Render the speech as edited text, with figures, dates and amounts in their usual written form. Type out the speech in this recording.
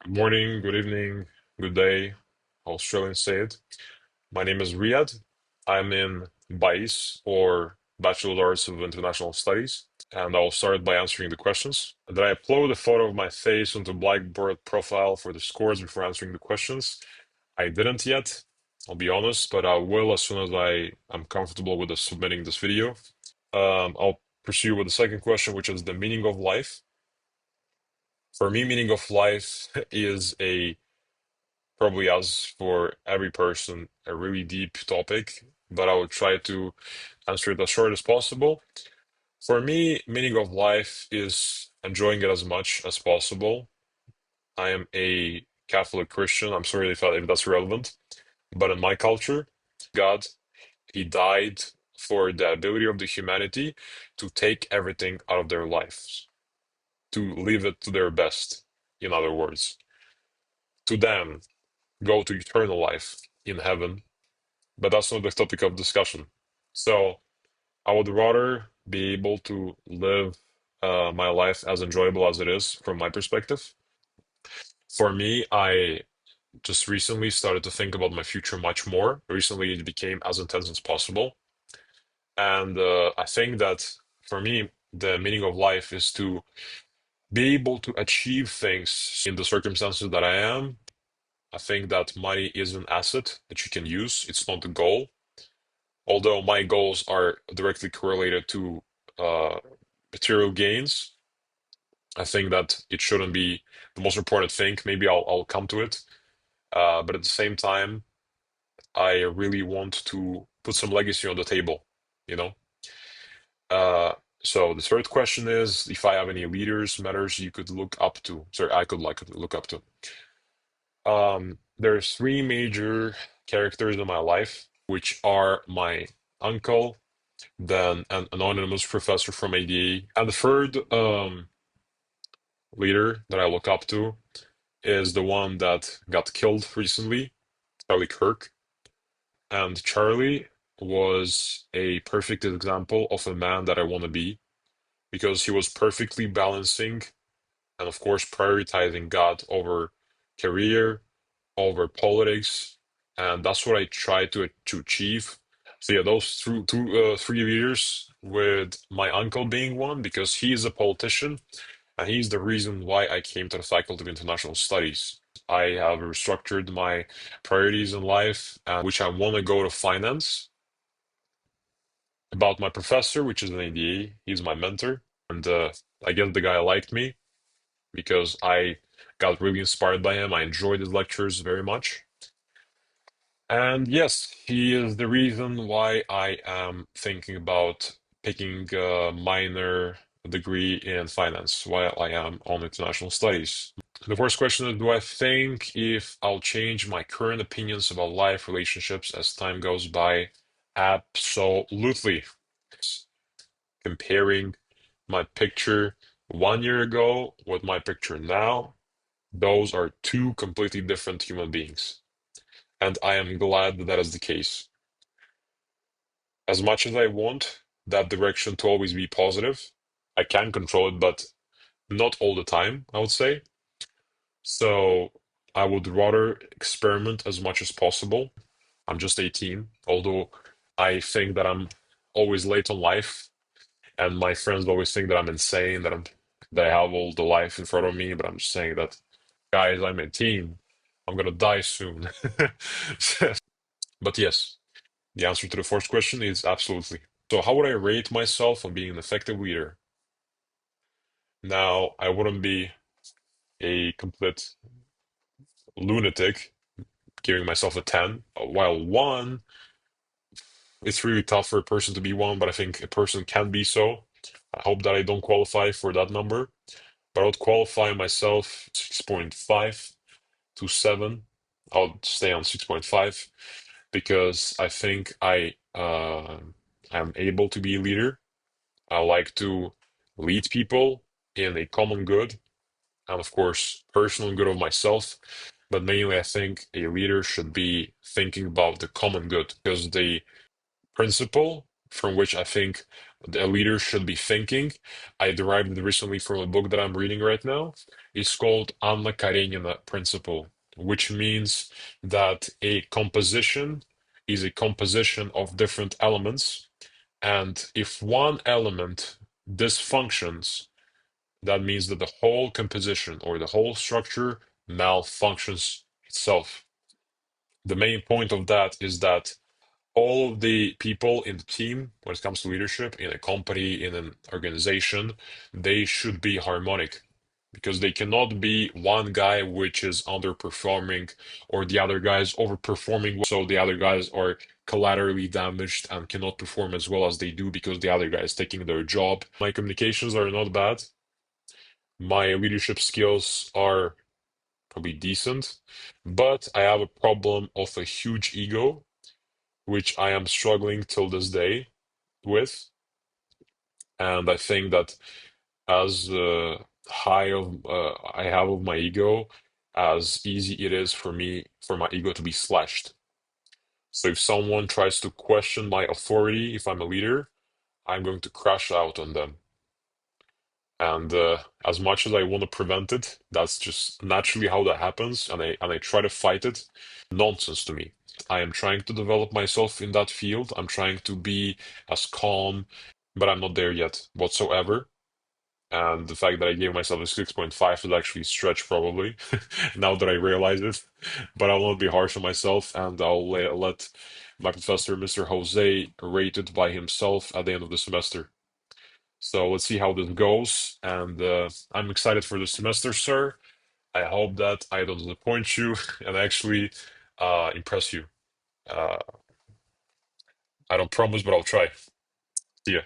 Good morning, good evening, good day, how Australians say it. My name is Riyad. I'm in BICE or Bachelor of Arts of International Studies, and I'll start by answering the questions. Did I upload a photo of my face onto Blackboard profile for the scores before answering the questions? I didn't yet, I'll be honest, but I will as soon as I am comfortable with submitting this video. I'll pursue with the second question, which is the meaning of life. For me, meaning of life is a probably as for every person, a really deep topic, but I will try to answer it as short as possible. For me, meaning of life is enjoying it as much as possible. I am a Catholic Christian. I'm sorry if that's relevant, but in my culture, God, He died for the ability of the humanity to take everything out of their lives, to live it to their best, in other words, to them go to eternal life in heaven, but that's not the topic of discussion. So I would rather be able to live my life as enjoyable as it is from my perspective. For me, I just recently started to think about my future much more. Recently, it became as intense as possible. And I think that for me, the meaning of life is to be able to achieve things in the circumstances that I am. I think that money is an asset that you can use, it's not the goal. Although my goals are directly correlated to uh, material gains, I think that it shouldn't be the most important thing. Maybe I'll come to it, but at the same time, I really want to put some legacy on the table. You know. Uh, so the third question is if I have any leaders, mentors you could look up to. Sorry, I could like look up to. There's three major characters in my life, which are my uncle, then an anonymous professor from ADA. And the third leader that I look up to is the one that got killed recently, Charlie Kirk. And Charlie was a perfect example of a man that I want to be because he was perfectly balancing and, of course, prioritizing God over career, over politics. And that's what I try to achieve. So yeah, those three leaders, with my uncle being one, because he is a politician and he's the reason why I came to the Faculty of International Studies. I have restructured my priorities in life, which I want to go to finance. About my professor, which is an ADA, he's my mentor, and I guess the guy liked me because I got really inspired by him. I enjoyed his lectures very much. And yes, he is the reason why I am thinking about picking a minor degree in finance while I am on international studies. The first question is, do I think if I'll change my current opinions about life, relationships as time goes by? Absolutely. Comparing my picture 1 year ago with my picture now, those are two completely different human beings. And I am glad that that is the case. As much as I want that direction to always be positive, I can control it, but not all the time, I would say. So I would rather experiment as much as possible. I'm just 18, although I think that I'm always late on life, and my friends always think that I'm insane, that I have all the life in front of me, but I'm just saying that, guys, I'm 18. I'm gonna die soon. But yes, the answer to the first question is absolutely. So how would I rate myself on being an effective leader? Now, I wouldn't be a complete lunatic giving myself a 10, while one, it's really tough for a person to be one, but I think a person can be so. I hope that I don't qualify for that number, but I would qualify myself 6.5 to 7. I'll stay on 6.5 because I think I am able to be a leader. I like to lead people in a common good and, of course, personal good of myself. But mainly, I think a leader should be thinking about the common good because the principle from which I think a leader should be thinking. I derived it recently from a book that I'm reading right now. It's called Anna Karenina Principle, which means that a composition is a composition of different elements. And if one element dysfunctions, that means that the whole composition or the whole structure malfunctions itself. The main point of that is that all of the people in the team, when it comes to leadership in a company, in an organization, they should be harmonic because they cannot be one guy which is underperforming or the other guys overperforming. So the other guys are collaterally damaged and cannot perform as well as they do because the other guy is taking their job. My communications are not bad. My leadership skills are probably decent, but I have a problem of a huge ego, which I am struggling till this day with. And I think that as high of I have of my ego, as easy it is for me for my ego to be slashed. So if someone tries to question my authority, if I'm a leader, I'm going to crash out on them. And as much as I want to prevent it, that's just naturally how that happens, and I try to fight it. Nonsense to me. I am trying to develop myself in that field. I'm trying to be as calm, but I'm not there yet whatsoever. And the fact that I gave myself a 6.5 is actually a stretch, probably, now that I realize it. But I will not be harsh on myself, and I'll let my professor, Mr. Jose, rate it by himself at the end of the semester. So let's see how this goes. And I'm excited for the semester, sir. I hope that I don't disappoint you and actually impress you. Uh, I don't promise, but I'll try. See ya.